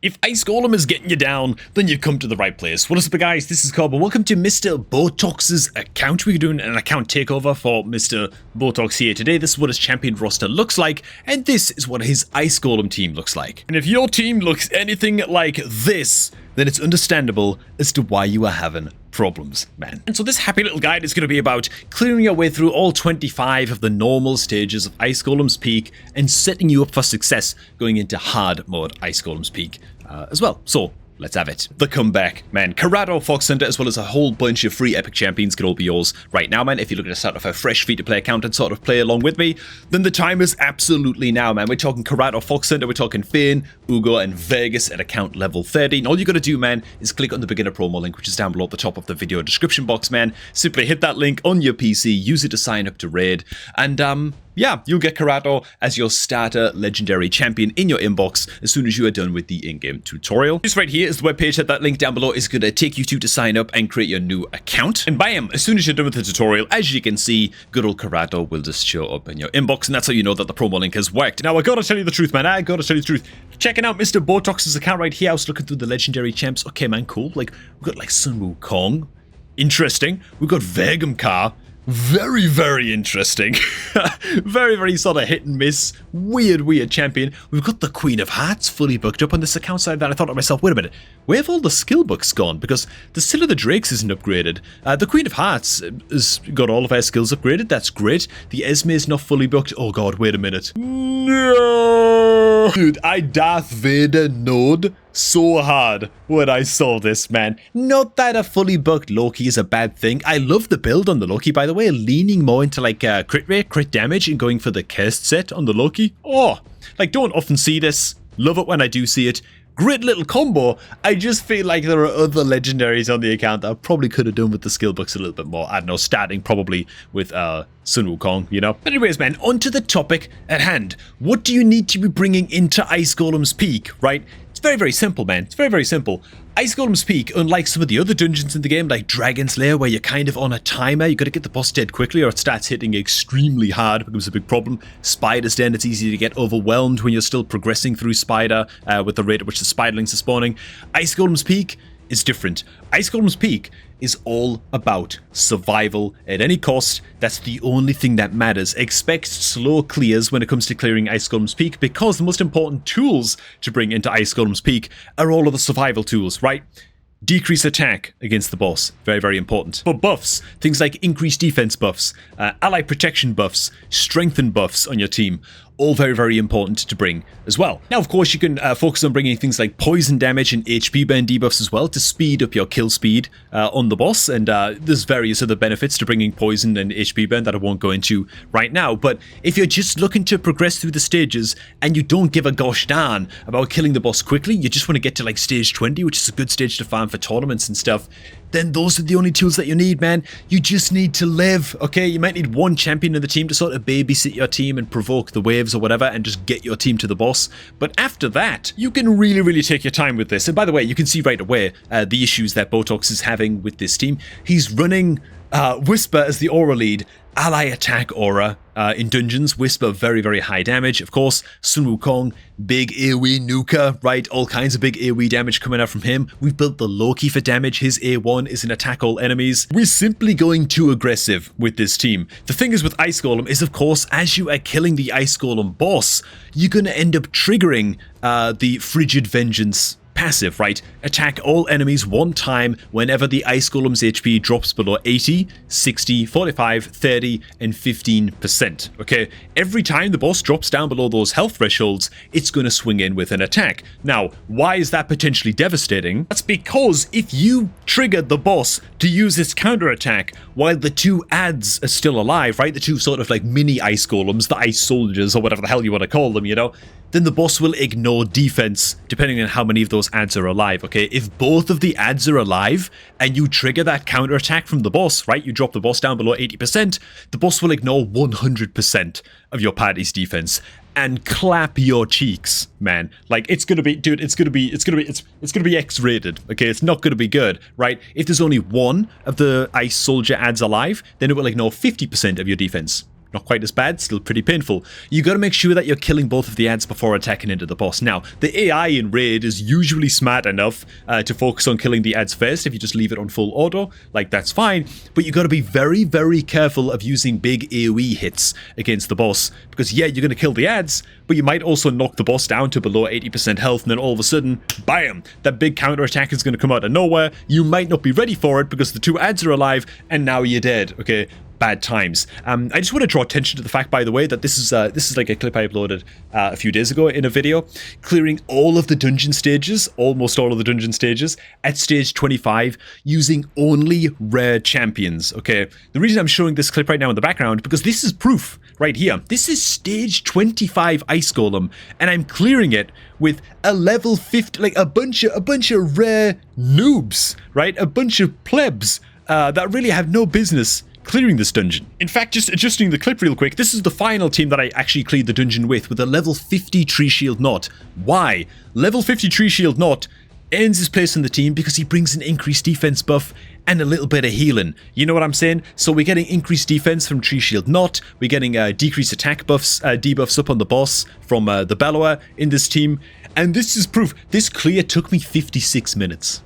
If Ice Golem is getting you down, then you've come to the right place. What is up, guys? This is Cobb, and welcome to Mr. Botox's account. We're doing an account takeover for Mr. Botox here today. This is what his champion roster looks like, and this is what his Ice Golem team looks like. And if your team looks anything like this, then it's understandable as to why you are having problems, man. And so this happy little guide is going to be about clearing your way through all 25 of the normal stages of Ice Golem's Peak and setting you up for success going into hard mode Ice Golem's Peak as well. So let's have it. The comeback, man. Corrado, Fox Hunter, as well as a whole bunch of free epic champions can all be yours right now, man. If you're looking to start off a fresh free-to-play account and sort of play along with me, then the time is absolutely now, man. We're talking Corrado, Fox Hunter, we're talking Fane, Ugo, and Vegas at account level 30. And all you got to do, man, is click on the beginner promo link, which is down below at the top of the video description box, man. Simply hit that link on your PC, use it to sign up to raid, and yeah, you'll get Corrado as your starter legendary champion in your inbox as soon as you are done with the in-game tutorial. This right here is the webpage that link down below is going to take you to sign up and create your new account. And bam, as soon as you're done with the tutorial, as you can see, good old Corrado will just show up in your inbox, and that's how you know that the promo link has worked. Now, I gotta tell you the truth, man. I gotta tell you the truth. Checking out Mr. Botox's account right here, I was looking through the legendary champs. Okay, man, cool. Like, we've got like Sun Wukong. Interesting. We've got Vegamkar. Very, very interesting. Very, very sort of hit and miss. Weird champion. We've got the Queen of Hearts fully booked up on this account side. That I thought to myself, wait a minute, where have all the skill books gone? Because the Still of the Drakes isn't upgraded. The Queen of Hearts has got all of her skills upgraded. That's great. The Esme is not fully booked. Oh god, wait a minute. No! Dude, I Darth Vader node so hard when I saw this, man. Not that a fully booked Loki is a bad thing. I love the build on the Loki, by the way, leaning more into like crit rate, crit damage, and going for the cursed set on the Loki. Oh, like, don't often see this. Love it when I do see it. Great little combo. I just feel like there are other legendaries on the account that I probably could have done with the skill books a little bit more. I don't know, starting probably with Sun Wukong, you know? But anyways, man, onto the topic at hand. What do you need to be bringing into Ice Golem's Peak, right? It's very, very simple, man. It's very, very simple. Ice Golem's Peak, unlike some of the other dungeons in the game, like Dragon's Lair, where you're kind of on a timer, you got to get the boss dead quickly or it starts hitting extremely hard, becomes a big problem. Spider's Den, it's easy to get overwhelmed when you're still progressing through Spider with the rate at which the spiderlings are spawning. Ice Golem's Peak is different. Ice Golem's Peak is all about survival at any cost. That's the only thing that matters. Expect slow clears when it comes to clearing Ice Golem's Peak, because the most important tools to bring into Ice Golem's Peak are all of the survival tools, right? Decrease attack against the boss, very, very important. For buffs, things like increased defense buffs, ally protection buffs, strengthen buffs on your team, all very, very important to bring as well. Now, of course, you can focus on bringing things like poison damage and HP burn debuffs as well to speed up your kill speed on the boss, and there's various other benefits to bringing poison and HP burn that I won't go into right now. But if you're just looking to progress through the stages and you don't give a gosh darn about killing the boss quickly, you just want to get to like stage 20, which is a good stage to farm for tournaments and stuff, then those are the only tools that you need, man. You just need to live, okay? You might need one champion in the team to sort of babysit your team and provoke the waves or whatever and just get your team to the boss. But after that, you can really, really take your time with this. And by the way, you can see right away the issues that Botox is having with this team. He's running Whisper as the aura lead, ally attack aura in dungeons. Whisper, very, very high damage. Of course, Sun Wukong, big AoE nuker, right? All kinds of big AoE damage coming out from him. We've built the Loki for damage. His A1 is an attack all enemies. We're simply going too aggressive with this team. The thing is with Ice Golem is, of course, as you are killing the Ice Golem boss, you're going to end up triggering the Frigid Vengeance passive, right? Attack all enemies one time whenever the Ice Golem's HP drops below 80, 60, 45, 30, and 15%, okay? Every time the boss drops down below those health thresholds, it's going to swing in with an attack. Now, why is that potentially devastating? That's because if you trigger the boss to use its counterattack while the two adds are still alive, right? The two sort of like mini Ice Golems, the Ice Soldiers, or whatever the hell you want to call them, you know? Then the boss will ignore defense, depending on how many of those adds are alive, okay? If both of the adds are alive, and you trigger that counterattack from the boss, right? You drop the boss down below 80%, the boss will ignore 100% of your party's defense and clap your cheeks, man. Like, it's gonna be, dude, it's gonna be X-rated, okay? It's not gonna be good, right? If there's only one of the Ice Soldier adds alive, then it will ignore 50% of your defense. not quite as bad, still pretty painful. You got to make sure that you're killing both of the ads before attacking into the boss. Now, the AI in Raid is usually smart enough to focus on killing the ads first. If you just leave it on full auto, like, that's fine. But you got to be very, very careful of using big AoE hits against the boss, because yeah, you're going to kill the ads, but you might also knock the boss down to below 80% health, and then all of a sudden, bam, that big counter attack is going to come out of nowhere. You might not be ready for it because the two ads are alive, and now you're dead. Okay, bad times. I just want to draw attention to the fact, by the way, that this is like a clip I uploaded a few days ago in a video, clearing all of the dungeon stages, almost all of the dungeon stages, at stage 25, using only rare champions, okay? The reason I'm showing this clip right now in the background, because this is proof right here. This is stage 25 Ice Golem, and I'm clearing it with a level 50, like a bunch of rare noobs, right? A bunch of plebs that really have no business clearing this dungeon. In fact, just adjusting the clip real quick, this is the final team that I actually cleared the dungeon with a level 50 Tree Shield Knot. Why? Level 50 Tree Shield Knot earns his place in the team because he brings an increased defense buff and a little bit of healing. You know what I'm saying? So we're getting increased defense from Tree Shield Knot, we're getting decreased attack buffs, debuffs up on the boss from the Bellower in this team, and this is proof. This clear took me 56 minutes.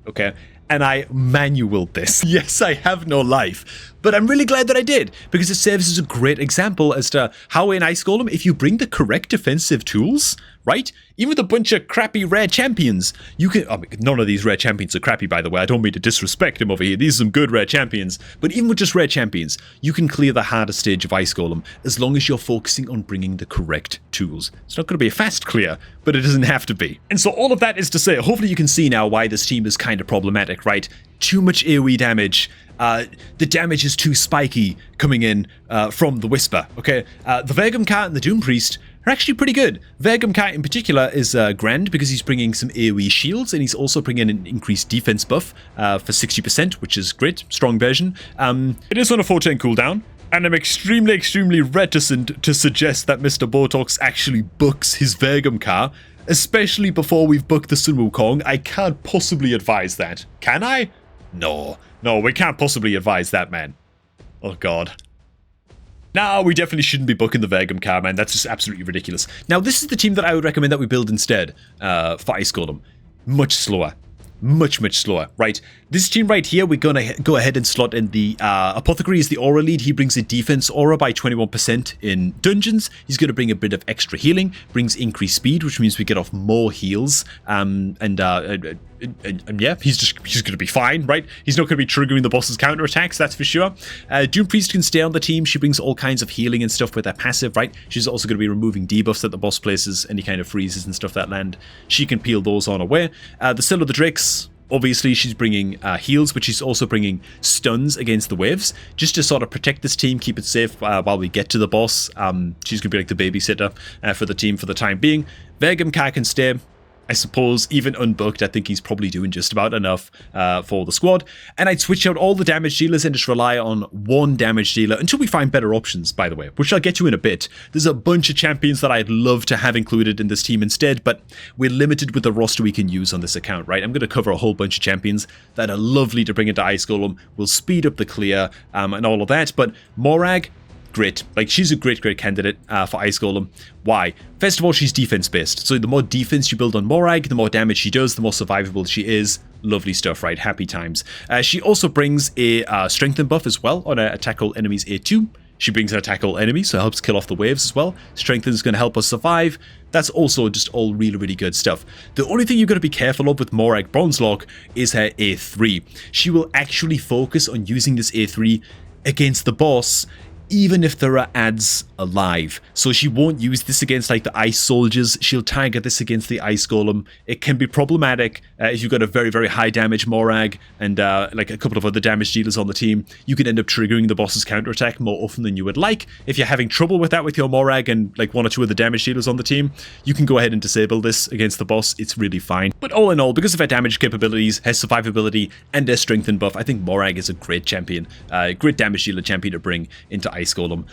Okay? And I manualed this. Yes, I have no life. But I'm really glad that I did, because it serves as a great example as to how in Ice Golem, if you bring the correct defensive tools, right? Even with a bunch of crappy rare champions, you can... I mean, none of these rare champions are crappy, by the way. I don't mean to disrespect him over here. These are some good rare champions. But even with just rare champions, you can clear the hardest stage of Ice Golem as long as you're focusing on bringing the correct tools. It's not going to be a fast clear, but it doesn't have to be. And so all of that is to say, hopefully you can see now why this team is kind of problematic, right? Too much AoE damage. The damage is too spiky coming in from the Whisper, okay? The Vergum Cat and the Doom Priest are actually pretty good. Vergum Cat in particular is grand because he's bringing some AoE shields, and he's also bringing an increased defense buff for 60%, which is great. Strong version. It is on a 4-turn cooldown, and I'm extremely, extremely reticent to suggest that Mr. Botox actually books his Vergum Cat, especially before we've booked the Sun Wukong. I can't possibly advise that. Can I? No, we can't possibly advise that, man. Oh, God. No, we definitely shouldn't be booking the Vergum Car, man. That's just absolutely ridiculous. Now, this is the team that I would recommend that we build instead for Ice Golem. Much slower. Much slower, right? This team right here, we're gonna go ahead and slot in the Apothecary is the aura lead. He brings a defense aura by 21% in dungeons. He's gonna bring a bit of extra healing, brings increased speed, which means we get off more heals. And yeah, he's gonna be fine, right? He's not gonna be triggering the boss's counter attacks, that's for sure. Doom Priest can stay on the team. She brings all kinds of healing and stuff with her passive, right? She's also gonna be removing debuffs that the boss places, any kind of freezes and stuff that land. She can peel those on away. The Seal of the Drakes, obviously she's bringing heals, but she's also bringing stuns against the waves, just to sort of protect this team, keep it safe while we get to the boss. She's gonna be like the babysitter for the team for the time being. Vergum Car can stay. I suppose, even unbooked, I think he's probably doing just about enough for the squad. And I'd switch out all the damage dealers and just rely on one damage dealer until we find better options, by the way, which I'll get to in a bit. There's a bunch of champions that I'd love to have included in this team instead, but we're limited with the roster we can use on this account, right? I'm going to cover a whole bunch of champions that are lovely to bring into Ice Golem. We'll speed up the clear and all of that, but Morag, great. Like, she's a great candidate for Ice Golem. Why? First of all, she's defense based. So the more defense you build on Morag, the more damage she does, the more survivable she is. Lovely stuff, right? Happy times. She also brings a strengthen buff as well on attack all enemies A2. She brings an attack all enemies, so it helps kill off the waves as well. Strengthen is going to help us survive. That's also just all really good stuff. The only thing you've got to be careful of with Morag Bronzelock is her A3. She will actually focus on using this A3 against the boss, even if there are ads alive. So she won't use this against like the ice soldiers. She'll target this against the Ice Golem. It can be problematic if you've got a very high damage Morag and like a couple of other damage dealers on the team. You can end up triggering the boss's counterattack more often than you would like. If you're having trouble with that with your Morag and like one or two other damage dealers on the team, you can go ahead and disable this against the boss. It's really fine. But all in all, because of her damage capabilities, her survivability, and her strengthen buff, I think Morag is a great champion, great damage dealer champion to bring into Ice Golem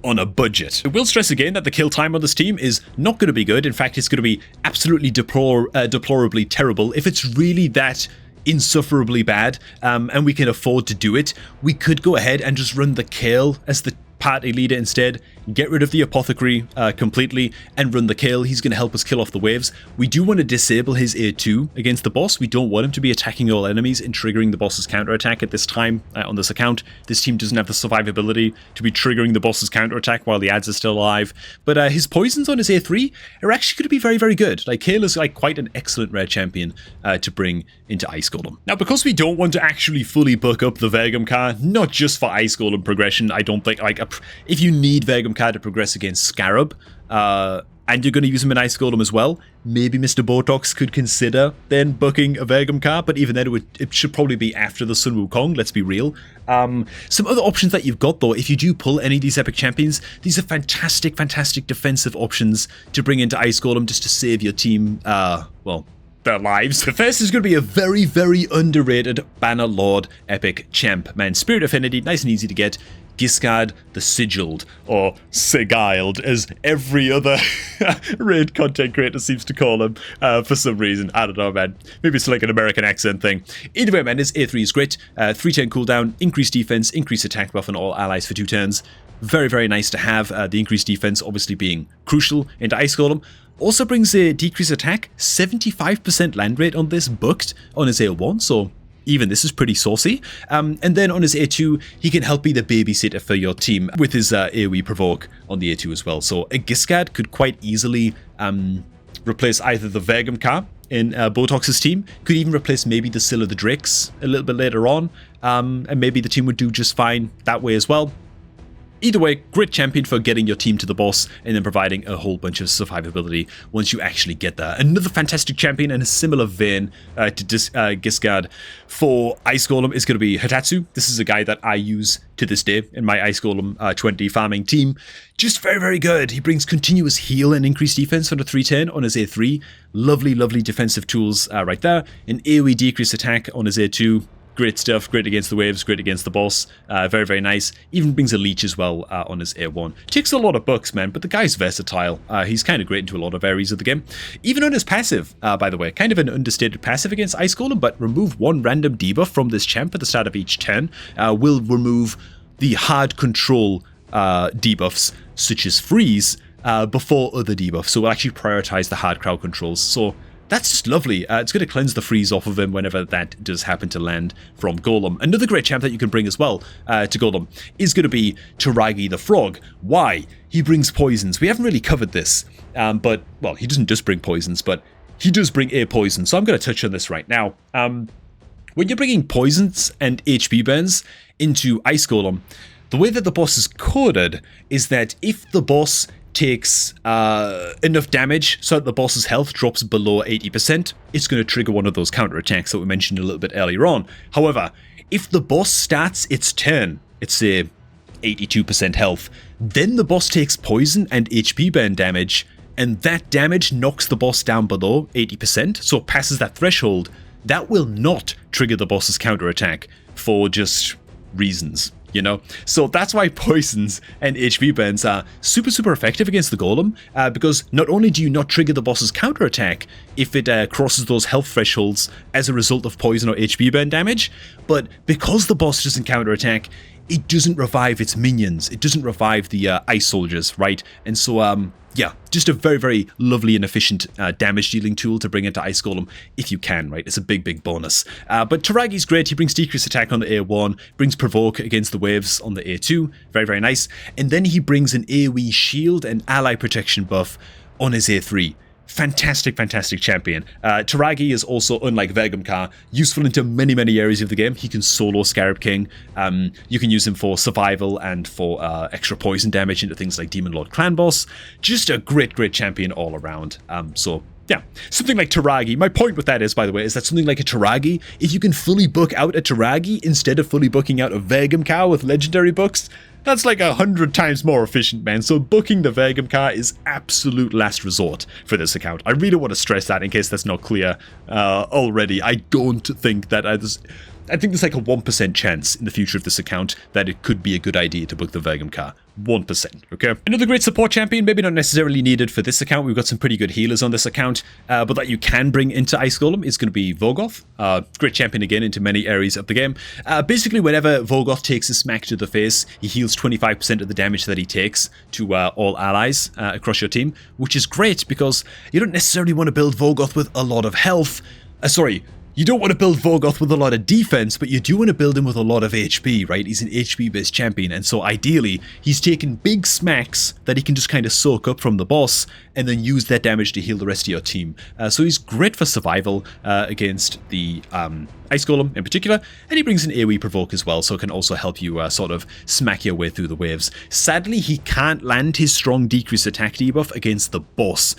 on a budget. I will stress again that the kill time on this team is not going to be good. In fact, it's going to be absolutely deplorably terrible. If it's really that insufferably bad and we can afford to do it, we could go ahead and just run the Kale as the party leader instead, get rid of the apothecary completely and run the kill. He's going to help us kill off the waves. We do want to disable his A2 against the boss. We don't want him to be attacking all enemies and triggering the boss's counterattack at this time on this account. This team doesn't have the survivability to be triggering the boss's counterattack while the ads are still alive. But his poisons on his A3 are actually going to be very, very good. Like, Kale is like quite an excellent rare champion to bring into Ice Golem. Now, because we don't want to actually fully book up the Vergum-Ka, not just for Ice Golem progression, I don't think, like, if you need Vergum-Ka to progress against Scarab, and you're going to use him in Ice Golem as well, maybe Mr. Botox could consider then booking a Vergum-Ka, but even then it should probably be after the Sun Wukong, let's be real. Some other options that you've got though, if you do pull any of these epic champions, these are fantastic, fantastic defensive options to bring into Ice Golem just to save your team, well, their lives. The first is going to be a very, very underrated Banner Lord epic champ, man. Spirit Affinity, nice and easy to get. Giscard the Sigiled, or Sigiled, as every other raid content creator seems to call him for some reason. I don't know, man. Maybe it's like an American accent thing. Either way, man, his A3 is great. 3-turn cooldown, increased defense, increased attack buff on all allies for 2 turns. Very, very nice to have. The increased defense obviously being crucial into Ice Golem. Also brings a decreased attack, 75% land rate on this booked on his A1, so even this is pretty saucy. And then on his A2, he can help be the babysitter for your team with his AoE provoke on the A2 as well. So a Giscard could quite easily replace either the Vergum-Ka in Botox's team, could even replace maybe the Scylla the Drakes a little bit later on, and maybe the team would do just fine that way as well. Either way, great champion for getting your team to the boss and then providing a whole bunch of survivability once you actually get there. Another fantastic champion in a similar vein to Giscard for Ice Golem is going to be Hatatsu. This is a guy that I use to this day in my Ice Golem 20 farming team. Just very, very good. He brings continuous heal and increased defense on a 310 on his A3. Lovely, lovely defensive tools right there. An AoE decreased attack on his A2. Great stuff, great against the waves, great against the boss, very, very nice. Even brings a leech as well on his A1. Takes a lot of bucks, man, but the guy's versatile. He's kind of great into a lot of areas of the game. Even on his passive, by the way, kind of an understated passive against Ice Golem, but remove one random debuff from this champ at the start of each turn will remove the hard control debuffs, such as freeze, before other debuffs. So we'll actually prioritize the hard crowd controls. So that's just lovely. It's going to cleanse the freeze off of him whenever that does happen to land from Golem. Another great champ that you can bring as well to Golem is going to be Taragi the Frog. Why? He brings poisons. We haven't really covered this, but, well, he doesn't just bring poisons, but he does bring a poison. So I'm going to touch on this right now. When you're bringing poisons and HP burns into Ice Golem, the way that the boss is coded is that if the boss takes enough damage so that the boss's health drops below 80%, it's going to trigger one of those counterattacks that we mentioned a little bit earlier on. However, if the boss starts its turn, it's say 82% health, then the boss takes poison and HP burn damage, and that damage knocks the boss down below 80%, so it passes that threshold, that will not trigger the boss's counterattack for just reasons. You know, so that's why poisons and HP burns are super, super effective against the Golem, because not only do you not trigger the boss's counterattack if it crosses those health thresholds as a result of poison or HP burn damage, but because the boss doesn't counterattack, it doesn't revive its minions. It doesn't revive the ice soldiers, right? And so, yeah, just a very, very lovely and efficient damage dealing tool to bring into Ice Golem if you can, right? It's a big, big bonus. But Taragi's great. He brings decreased attack on the A1, brings provoke against the waves on the A2. Very, very nice. And then he brings an AoE shield and ally protection buff on his A3. Fantastic, fantastic champion. Taragi is also, unlike Vergum-Ka, useful into many, many areas of the game. He can solo Scarab King. You can use him for survival and for extra poison damage into things like Demon Lord Clan Boss. Just a great, great champion all around. So, yeah, something like Taragi. My point with that is, by the way, is that something like a Taragi, if you can fully book out a Taragi instead of fully booking out a Vergum-Ka with legendary books, that's like 100 times more efficient, man. So booking the Vergum-Ka is absolute last resort for this account. I really want to stress that in case that's not clear already. I don't think that I think there's like a 1% chance in the future of this account that it could be a good idea to book the Vergum car. 1%, okay? Another great support champion, maybe not necessarily needed for this account. We've got some pretty good healers on this account, but that you can bring into Ice Golem is going to be Vogoth. Great champion again into many areas of the game. Basically, whenever Vogoth takes a smack to the face, he heals 25% of the damage that he takes to all allies across your team, which is great because you don't necessarily want to build Vogoth with a lot of health. You don't want to build Vogoth with a lot of defense, but you do want to build him with a lot of HP, right? He's an HP-based champion, and so ideally, he's taking big smacks that he can just kind of soak up from the boss, and then use that damage to heal the rest of your team. So he's great for survival against the Ice Golem in particular, and he brings an AoE provoke as well, so it can also help you sort of smack your way through the waves. Sadly, he can't land his strong decrease attack debuff against the boss,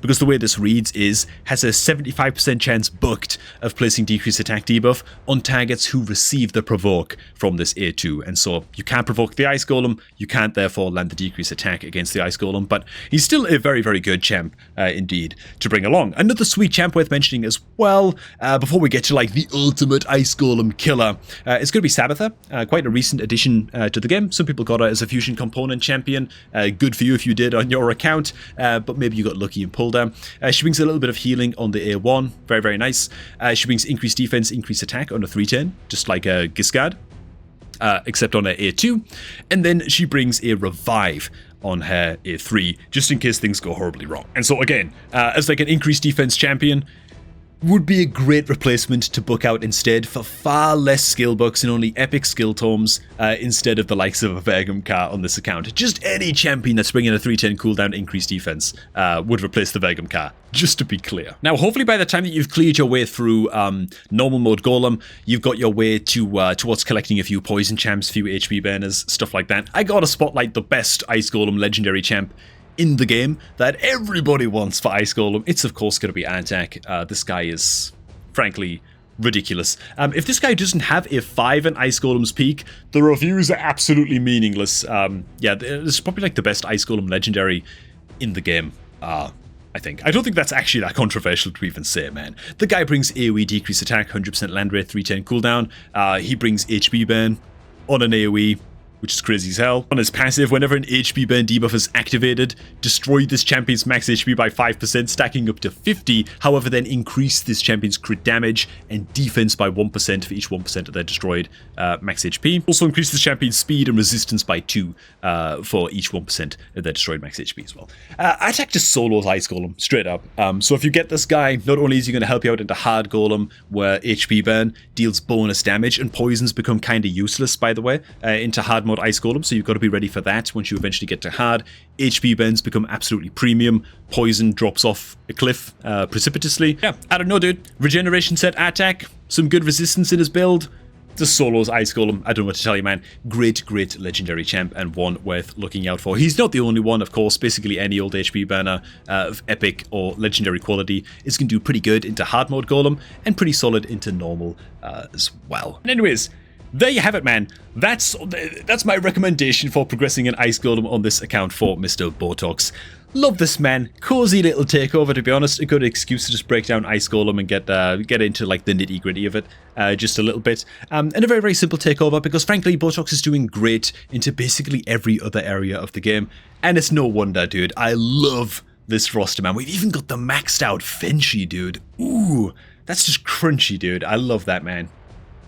because the way this reads is, has a 75% chance booked of placing decrease attack debuff on targets who receive the provoke from this A2, and so you can't provoke the Ice Golem, you can't therefore land the decrease attack against the Ice Golem, but he's still a very, very good champ indeed to bring along. Another sweet champ worth mentioning as well, before we get to like the ultimate Ice Golem killer, it's going to be Sabbatha, quite a recent addition to the game. Some people got her as a fusion component champion, good for you if you did on your account, but maybe you got lucky and pulled her. She brings a little bit of healing on the A1, very, very nice. She brings increased defense, increased attack on a 310, just like a Giscard, except on her A2, and then she brings a revive on her A3, just in case things go horribly wrong. And so again, as like an increased defense champion, would be a great replacement to book out instead for far less skill books and only epic skill tomes instead of the likes of a Vergum car on this account. Just any champion that's bringing a 310 cooldown increased defense would replace the Vergum car, just to be clear. Now, hopefully by the time that you've cleared your way through normal mode Golem, you've got your way to towards collecting a few poison champs, few HP burners, stuff like that. I gotta spotlight the best Ice Golem legendary champ in the game that everybody wants for Ice Golem. It's of course going to be Artak. This guy is frankly ridiculous. If this guy doesn't have a 5 in Ice Golem's peak, the reviews are absolutely meaningless. Yeah, this is probably like the best Ice Golem legendary in the game. I think. I don't think that's actually that controversial to even say, man. The guy brings AoE decrease attack, 100% land rate, 310 cooldown. He brings HP burn on an AoE, which is crazy as hell. On his passive, whenever an HP burn debuff is activated, destroy this champion's max HP by 5%, stacking up to 50, however then increase this champion's crit damage and defense by 1% for each 1% of their destroyed max HP. Also increase this champion's speed and resistance by 2 for each 1% of their destroyed max HP as well. Artak just solos Ice Golem, straight up. So if you get this guy, not only is he going to help you out into hard Golem, where HP burn deals bonus damage, and poisons become kind of useless, by the way, into hard mode Ice Golem, so you've got to be ready for that once you eventually get to hard. HP burns become absolutely premium. Poison drops off a cliff precipitously. Yeah, I don't know, dude. Regeneration set Artak, some good resistance in his build. Just solos Ice Golem, I don't know what to tell you, man. Great, great legendary champ and one worth looking out for. He's not the only one, of course. Basically, any old HP burner of epic or legendary quality is going to do pretty good into hard mode Golem and pretty solid into normal as well. And anyways, there you have it, man. That's my recommendation for progressing an Ice Golem on this account for Mr. Botox. Love this, man. Cozy little takeover, to be honest. A good excuse to just break down Ice Golem and get into like the nitty gritty of it just a little bit. And a very, very simple takeover because frankly, Botox is doing great into basically every other area of the game. And it's no wonder, dude. I love this roster, man. We've even got the maxed out Fenchy, dude. Ooh, that's just crunchy, dude. I love that, man.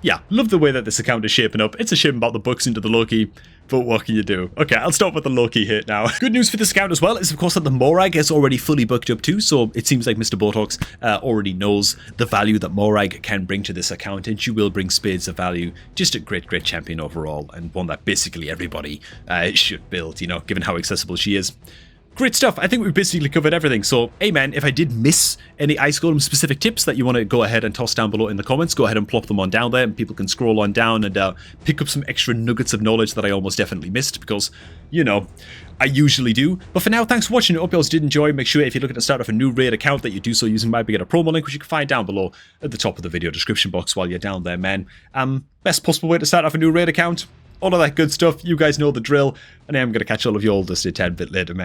Yeah, love the way that this account is shaping up. It's a shame about the books into the Loki, but what can you do? Okay, I'll stop with the Loki hit now. Good news for this account as well is, of course, that the Morag is already fully booked up too, so it seems like Mr. Botox already knows the value that Morag can bring to this account, and she will bring spades of value. Just a great, great champion overall, and one that basically everybody should build, you know, given how accessible she is. Great stuff. I think we've basically covered everything. So, hey man, if I did miss any Ice Golem specific tips that you want to go ahead and toss down below in the comments, go ahead and plop them on down there and people can scroll on down and pick up some extra nuggets of knowledge that I almost definitely missed because, you know, I usually do. But for now, thanks for watching. I hope you all did enjoy. Make sure if you're looking to start off a new raid account that you do so using my beginner promo link, which you can find down below at the top of the video description box while you're down there, man. Best possible way to start off a new raid account. All of that good stuff. You guys know the drill. And I'm going to catch all of you all just a tad bit later, man.